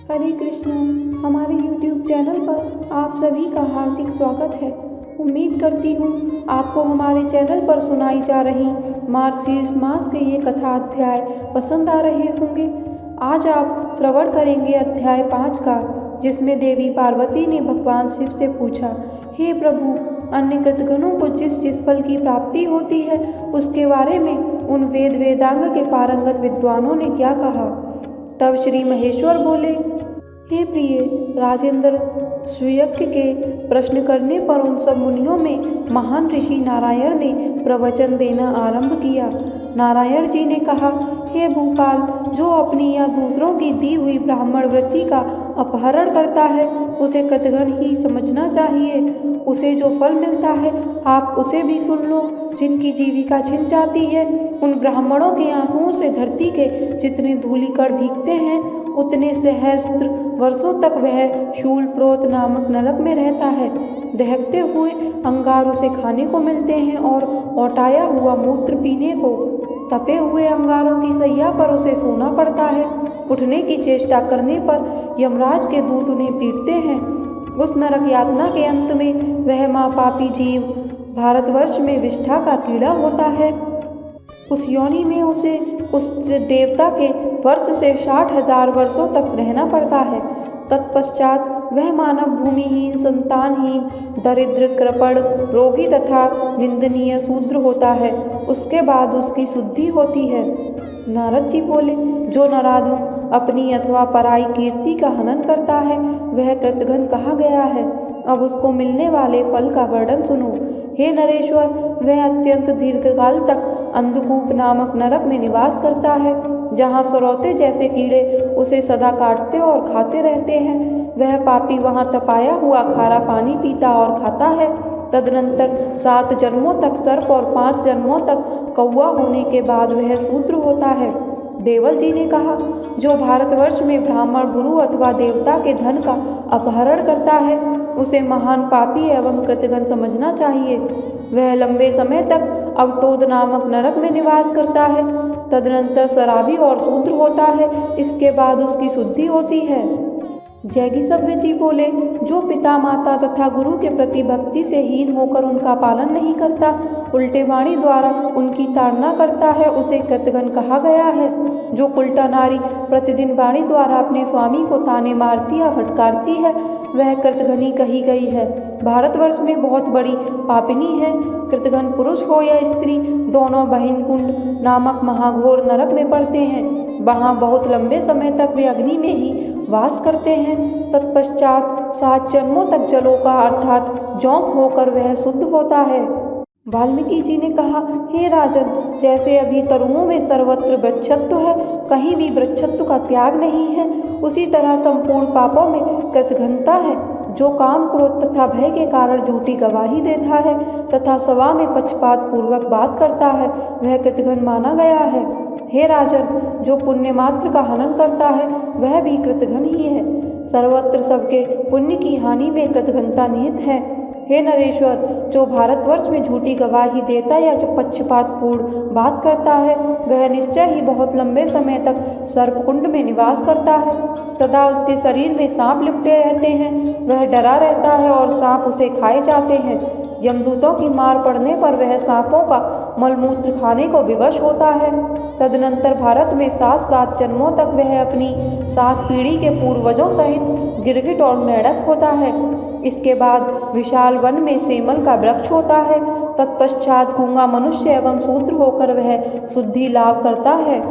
हरे कृष्ण। हमारे YouTube channel पर आप सभी का हार्दिक स्वागत है। उम्मीद करती हूँ आपको हमारे चैनल पर सुनाई जा रही मार्गशीर्ष मास के ये कथा अध्याय पसंद आ रहे होंगे। आज आप श्रवण करेंगे अध्याय 5 का, जिसमें देवी पार्वती ने भगवान शिव से पूछा, हे प्रभु, अन्य कृतघ्नों को जिस जिस फल की प्राप्ति होती है उसके बारे में उन वेद वेदांग के पारंगत विद्वानों ने क्या कहा। तब श्री महेश्वर बोले, हे प्रिय राजेंद्र, सुयज्ञ के प्रश्न करने पर उन सब मुनियों में महान ऋषि नारायण ने प्रवचन देना आरंभ किया। नारायण जी ने कहा, हे भूपाल, जो अपनी या दूसरों की दी हुई ब्राह्मण वृत्ति का अपहरण करता है उसे कृतघ्न ही समझना चाहिए। उसे जो फल मिलता है आप उसे भी सुन लो। जिनकी जीविका छिन जाती है उन ब्राह्मणों के आंसुओं से धरती के जितने धूलिकण भीगते हैं उतने सहस्त्र वर्षों तक वह शूलप्रोत नामक नरक में रहता है। दहकते हुए अंगार उसे खाने को मिलते हैं और औटाया हुआ मूत्र पीने को। तपे हुए अंगारों की सैया पर उसे सोना पड़ता है। उठने की चेष्टा करने पर यमराज के दूत उन्हें पीटते हैं। उस नरक यातना के अंत में वह महापापी जीव भारतवर्ष में विष्ठा का कीड़ा होता है। उस योनि में उसे उस देवता के वर्ष से 60,000 वर्षों तक रहना पड़ता है। तत्पश्चात वह मानव भूमिहीन, संतानहीन, दरिद्र, कृपण, रोगी तथा निंदनीय शूद्र होता है। उसके बाद उसकी शुद्धि होती है। नारद जी बोले, जो नराधम अपनी अथवा पराई कीर्ति का हनन करता है वह कृतघ्न कहा गया है। अब उसको मिलने वाले फल का वर्णन सुनो। हे नरेश्वर, वह अत्यंत दीर्घकाल तक अंधकूप नामक नरक में निवास करता है, जहाँ सरौते जैसे कीड़े उसे सदा काटते और खाते रहते हैं। वह पापी वहाँ तपाया हुआ खारा पानी पीता और खाता है। तदनंतर 7 जन्मों तक सर्प और 5 जन्मों तक कौवा होने के बाद वह शूद्र होता है। देवल जी ने कहा, जो भारतवर्ष में ब्राह्मण, गुरु अथवा देवता के धन का अपहरण करता है उसे महान पापी एवं कृतघ्न समझना चाहिए। वह लंबे समय तक अवटोद नामक नरक में निवास करता है। तदनंतर शराबी और शूद्र होता है। इसके बाद उसकी शुद्धि होती है। जैगीसव्य जी बोले, जो पिता, माता तथा गुरु के प्रति भक्ति से हीन होकर उनका पालन नहीं करता, उल्टे वाणी द्वारा उनकी ताड़ना करता है, उसे कृतघ्न कहा गया है। जो उल्टा नारी प्रतिदिन वाणी द्वारा अपने स्वामी को ताने मारती या फटकारती है वह कृतघ्नी कही गई है। भारतवर्ष में बहुत बड़ी पापिनी है। कृतघ्न पुरुष हो या स्त्री, दोनों बहिन कुंड नामक महाघोर नरक में पड़ते हैं। वहाँ बहुत लंबे समय तक वे अग्नि में ही वास करते हैं। तत्पश्चात 7 जन्मों तक जलों का अर्थात जौंक होकर वह शुद्ध होता है। वाल्मीकि जी ने कहा, हे राजन, जैसे अभी तरुओं में सर्वत्र वृक्षत्व है, कहीं भी वृक्षत्व का त्याग नहीं है, उसी तरह संपूर्ण पापों में कृतघ्नता है। जो काम, क्रोध तथा भय के कारण झूठी गवाही देता है तथा सभा में पक्षपात पूर्वक बात करता है वह कृतघ्न माना गया है। हे राजन, जो पुण्य मात्र का हनन करता है वह भी कृतघ्न ही है। सर्वत्र सबके पुण्य की हानि में कृतघ्नता निहित है। हे नरेश्वर, जो भारतवर्ष में झूठी गवाही देता या जो पक्षपातपूर्ण बात करता है वह निश्चय ही बहुत लंबे समय तक सर्पकुंड में निवास करता है। सदा उसके शरीर में सांप लिपटे रहते हैं। वह डरा रहता है और सांप उसे खाए जाते हैं। यमदूतों की मार पड़ने पर वह सांपों का मलमूत्र खाने को विवश होता है। तदनंतर भारत में 7 जन्मों तक वह अपनी 7 पीढ़ी के पूर्वजों सहित गिरगिट और मेढक होता है। इसके बाद विशाल वन में सेमल का वृक्ष होता है। तत्पश्चात गूंगा मनुष्य एवं शूद्र होकर वह शुद्धि लाभ करता है।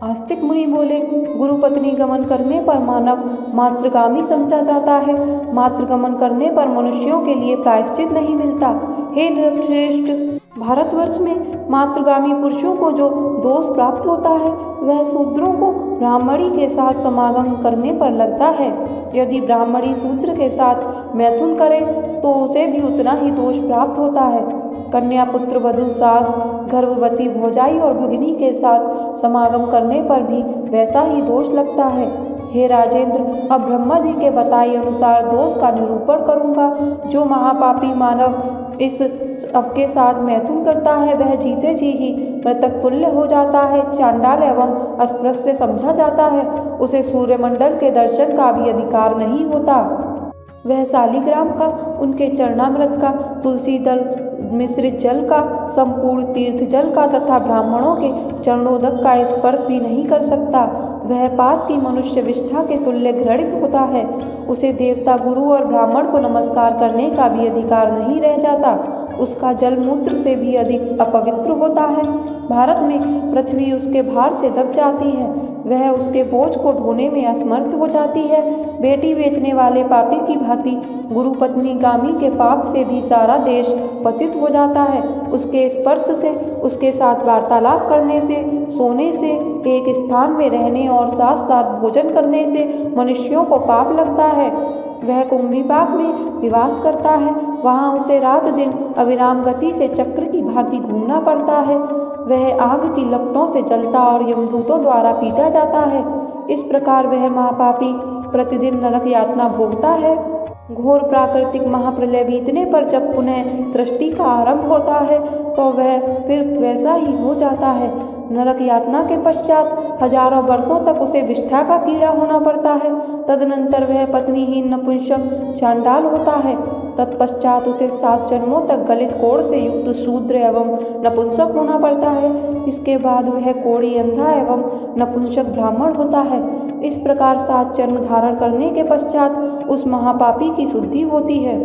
आस्तिक मुनि बोले, गुरु पत्नी गमन करने पर मानव मातृगामी समझा जाता है। मातृगमन करने पर मनुष्यों के लिए प्रायश्चित नहीं मिलता। हे नृपश्रेष्ठ, भारतवर्ष में मातृगामी पुरुषों को जो दोष प्राप्त होता है वह शूद्रों को ब्राह्मणी के साथ समागम करने पर लगता है। यदि ब्राह्मणी शूद्र के साथ मैथुन करे तो उसे भी उतना ही दोष प्राप्त होता है। कन्या, पुत्र, वधू, सास, गर्भवती, भौजाई और भगिनी के साथ समागम करने पर भी वैसा ही दोष लगता है। हे राजेंद्र, अब ब्रह्मा जी के बताए अनुसार दोष का निरूपण करूंगा। जो महापापी मानव इस सबके साथ मैथुन करता है वह जीते जी ही मृतक तुल्य हो जाता है, चांडाल एवं अस्पृश्य समझा जाता है। उसे सूर्यमंडल के दर्शन का भी अधिकार नहीं होता। वह शालिग्राम का, उनके चरणामृत का, तुलसी दल मिश्रित जल का, संपूर्ण तीर्थ जल का तथा ब्राह्मणों के चरणोदक का स्पर्श भी नहीं कर सकता। वह पात की मनुष्य विष्ठा के तुल्य घृणित होता है। उसे देवता, गुरु और ब्राह्मण को नमस्कार करने का भी अधिकार नहीं रह जाता। उसका जल मूत्र से भी अधिक अपवित्र होता है। भारत में पृथ्वी उसके भार से दब जाती है। वह उसके बोझ को ढोने में असमर्थ हो जाती है। बेटी बेचने वाले पापी की भांति गुरु पत्नी गामी के पाप से भी सारा देश पतित हो जाता है। उसके स्पर्श से, उसके साथ वार्तालाप करने से, सोने से, एक स्थान में रहने और साथ साथ भोजन करने से मनुष्यों को पाप लगता है। वह कुंभीपाक में निवास करता है। वहाँ उसे रात दिन अविराम गति से चक्र की भांति घूमना पड़ता है। वह आग की लपटों से जलता और यमदूतों द्वारा पीटा जाता है। इस प्रकार वह महापापी प्रतिदिन नरक यातना भोगता है। घोर प्राकृतिक महाप्रलय बीतने पर जब पुनः सृष्टि का आरंभ होता है तो वह फिर वैसा ही हो जाता है। नरक यातना के पश्चात हजारों वर्षों तक उसे विष्ठा का कीड़ा होना पड़ता है। तदनंतर वह पत्नीहीन नपुंसक चांडाल होता है। तत्पश्चात उसे 7 जन्मों तक गलित कोढ़ से युक्त शूद्र एवं नपुंसक होना पड़ता है। इसके बाद वह कोढ़ी अंधा एवं नपुंसक ब्राह्मण होता है। इस प्रकार 7 जन्म धारण करने के पश्चात उस महापापी की शुद्धि होती है।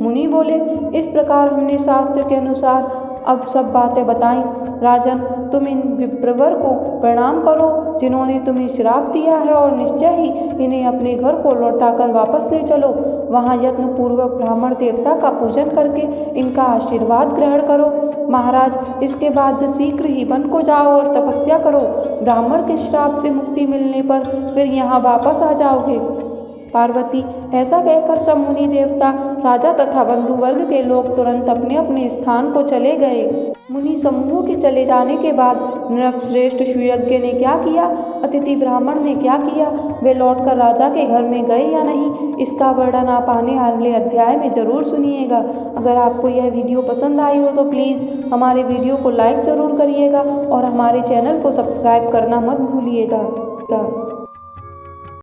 मुनि बोले, इस प्रकार हमने शास्त्र के अनुसार अब सब बातें बताई। राजन, तुम इन विप्रवर को प्रणाम करो जिन्होंने तुम्हें श्राप दिया है और निश्चय ही इन्हें अपने घर को लौटाकर वापस ले चलो। वहाँ यत्न पूर्वक ब्राह्मण देवता का पूजन करके इनका आशीर्वाद ग्रहण करो। महाराज, इसके बाद शीघ्र ही वन को जाओ और तपस्या करो। ब्राह्मण के श्राप से मुक्ति मिलने पर फिर यहाँ वापस आ जाओगे। पार्वती, ऐसा कहकर सब मुनि देवता, राजा तथा बंधु वर्ग के लोग तुरंत अपने अपने स्थान को चले गए। मुनि समूहों के चले जाने के बाद नृपश्रेष्ठ सुयज्ञ ने क्या किया, अतिथि ब्राह्मण ने क्या किया, वे लौटकर राजा के घर में गए या नहीं, इसका वर्णन आप आने वाले अध्याय में ज़रूर सुनिएगा। अगर आपको यह वीडियो पसंद आई हो तो प्लीज़ हमारे वीडियो को लाइक ज़रूर करिएगा और हमारे चैनल को सब्सक्राइब करना मत भूलिएगा।